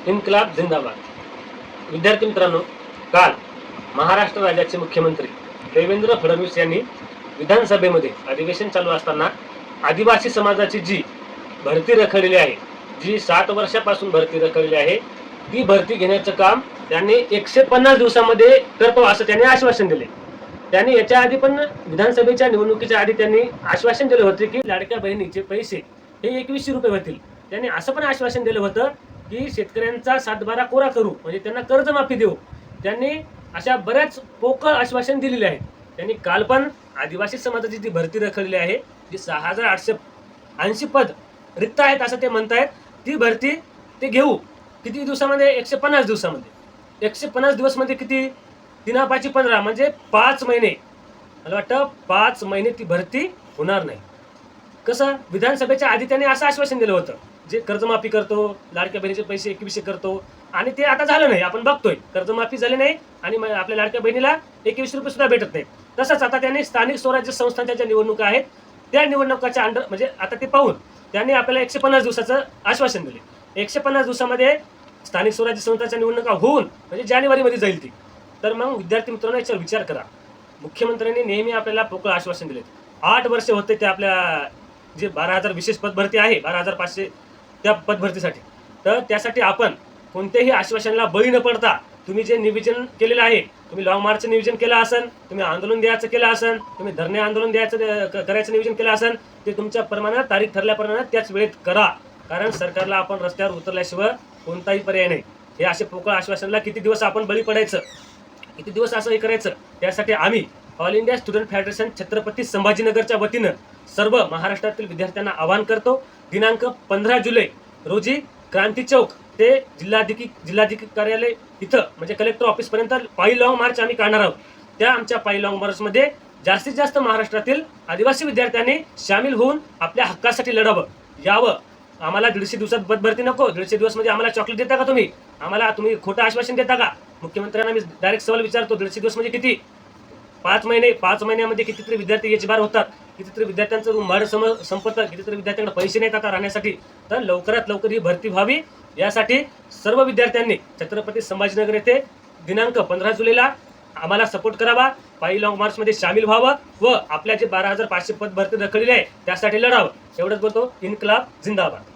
इन्कलाब जिंदाबाद. विद्यार्थी मित्रांनो, काल महाराष्ट्र राज्याचे मुख्यमंत्री देवेंद्र फडणवीस यांनी विधानसभेमध्ये अधिवेशन चालू असताना आदिवासी समाजाची जी भरती रखडलेली आहे, जी 60 वर्षापासून भरती रखडलेली आहे, ती भरती घेण्याचं काम त्यांनी 150 दिवसामध्ये करतो असं त्यांनी आश्वासन दिले. त्यांनी याच्या आधी पण विधानसभेच्या निवडणुकीच्या आधी त्यांनी आश्वासन दिले होते की लाडक्या बहिणीचे पैसे हे 2100 रुपये होतील. त्यांनी असं पण आश्वासन दिलं होतं की शेतकऱ्यांचा 7/12 कोरा करू, म्हणजे त्यांना कर्जमाफी देऊ. त्यांनी अशा बऱ्याच पोकळ आश्वासन दिलेले आहेत. त्यांनी काल पण आदिवासी समाजाची जी भरती रखडलेली आहे, जी 6880 पद रिक्त आहेत असं ते म्हणतायत, ती भरती ते घेऊ. किती दिवसामध्ये? 150 दिवसामध्ये. 150 दिवस म्हणजे किती? 3×5=15 म्हणजे 5 महिने. मला वाटतं 5 महिने ती भरती होणार नाही. कसं? विधानसभेच्या आधी त्यांनी असं आश्वासन दिलं होतं, जे कर्जमाफी करतो, लाडक्या बहिणीचे पैसे 2100 करतो, आणि ते आता झालं नाही. आपण बघतोय कर्जमाफी झाली नाही आणि आपल्या लाडक्या बहिणीला 2100 रुपये सुद्धा भेटत नाही. तसंच आता त्यांनी स्थानिक स्वराज्य संस्थांच्या ज्या निवडणुका आहेत, त्या निवडणुकाच्या अंडर म्हणजे आता ते पाहून त्यांनी आपल्याला 150 दिवसाचं आश्वासन दिले. 150 दिवसामध्ये स्थानिक स्वराज्य संस्थांच्या निवडणुका होऊन म्हणजे जानेवारीमध्ये जाईल ती. तर मग विद्यार्थी मित्रांनो, याच्यावर विचार करा. मुख्यमंत्र्यांनी नेहमी आपल्याला पोकळ आश्वासन दिले. 8 वर्ष होते ते आपल्या जे 12,000 विशेष पद भरती आहे, 12,500 त्या पद भरतीसाठी. तर त्यासाठी आपण कोणत्याही आश्वासनाला बळी न पडता तुम्ही जे नियोजन केलेलं आहे, तुम्ही लॉंग मार्चचं नियोजन केलं असेल, तुम्ही आंदोलन द्यायचं केलं असेल, तुम्ही धरणे आंदोलन करायचं नियोजन केलं असेल, ते तुमच्या प्रमाणात तारीख ठरल्याप्रमाणे त्याच वेळेत करा. कारण सरकारला आपण रस्त्यावर उतरल्याशिवाय कोणताही पर्याय नाही. हे असे पोकळ आश्वासनाला किती दिवस आपण बळी पडायचं, किती दिवस असं हे करायचं? त्यासाठी आम्ही all India student federation Chhatrapati संभाजीनगरच्या वतीनं सर्व महाराष्ट्रातील विद्यार्थ्यांना आवाहन करतो. दिनांक 15 जुलै रोजी क्रांती चौक ते जिल्हाधिकारी कार्यालय इथं म्हणजे कलेक्टर ऑफिसपर्यंत पायी लॉंग मार्च आम्ही काढणार आहोत. त्या आमच्या पायी लॉंग मार्चमध्ये जास्तीत जास्त महाराष्ट्रातील आदिवासी विद्यार्थ्यांनी सामील होऊन आपल्या हक्कासाठी लढावं, यावं. आम्हाला 150 दिवसात पद भरती नको. 150 दिवस म्हणजे आम्हाला चॉकलेट देता का तुम्ही? तुम्ही खोटं आश्वासन देता का? मुख्यमंत्र्यांना मी डायरेक्ट सवाल विचारतो, 150 दिवस म्हणजे किती? 5 महिने. 5 महिन्यामध्ये कितीतरी विद्यार्थी एचबार होतात, कितीतरी विद्यार्थ्यांचं रूम भाडं संपतं, कितीतरी विद्यार्थ्यांना पैसे नाहीत आता राहण्यासाठी. तर लवकरात लवकर ही भरती व्हावी, यासाठी सर्व विद्यार्थ्यांनी छत्रपती संभाजीनगर येथे दिनांक 15 जुलैला आम्हाला सपोर्ट करावा, पायी लॉंग मार्चमध्ये सामील व्हावं व आपल्या जे 12,500 पद भरती रखडलेली आहे त्यासाठी लढावं. एवढंच बोलतो. इन्कलाब जिंदाबाद.